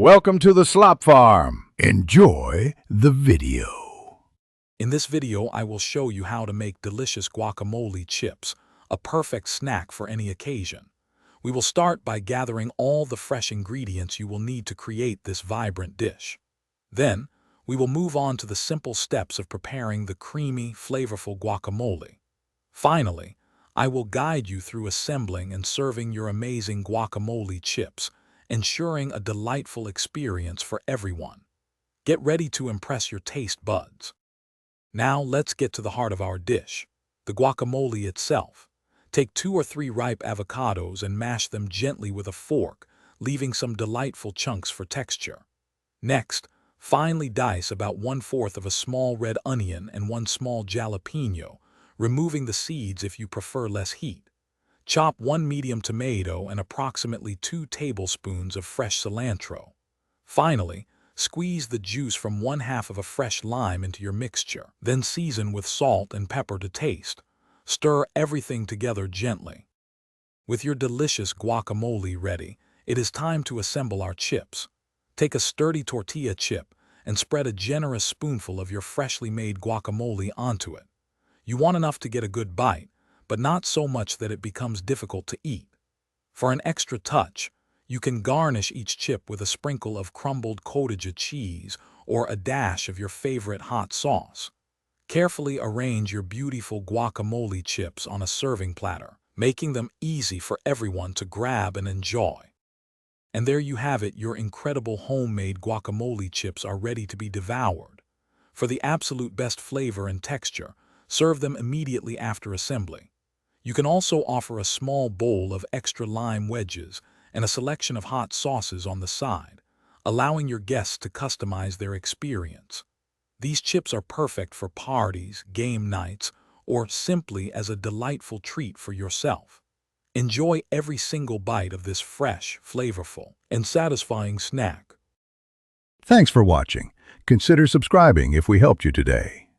Welcome to the Slop Farm. Enjoy the video. In this video, I will show you how to make delicious guacamole chips, a perfect snack for any occasion. We will start by gathering all the fresh ingredients you will need to create this vibrant dish. Then, we will move on to the simple steps of preparing the creamy, flavorful guacamole. Finally, I will guide you through assembling and serving your amazing guacamole chips, ensuring a delightful experience for everyone. Get ready to impress your taste buds. Now let's get to the heart of our dish, the guacamole itself. Take 2 or 3 ripe avocados and mash them gently with a fork, leaving some delightful chunks for texture. Next, finely dice about 1/4 of a small red onion and 1 small jalapeno, removing the seeds if you prefer less heat. Chop 1 medium tomato and approximately 2 tablespoons of fresh cilantro. Finally, squeeze the juice from 1/2 of a fresh lime into your mixture. Then season with salt and pepper to taste. Stir everything together gently. With your delicious guacamole ready, it is time to assemble our chips. Take a sturdy tortilla chip and spread a generous spoonful of your freshly made guacamole onto it. You want enough to get a good bite, but not so much that it becomes difficult to eat. For an extra touch, you can garnish each chip with a sprinkle of crumbled cottage cheese or a dash of your favorite hot sauce. Carefully arrange your beautiful guacamole chips on a serving platter, making them easy for everyone to grab and enjoy. And there you have it, your incredible homemade guacamole chips are ready to be devoured. For the absolute best flavor and texture, serve them immediately after assembly. You can also offer a small bowl of extra lime wedges and a selection of hot sauces on the side, allowing your guests to customize their experience. These chips are perfect for parties, game nights, or simply as a delightful treat for yourself. Enjoy every single bite of this fresh, flavorful, and satisfying snack. Thanks for watching. Consider subscribing if we helped you today.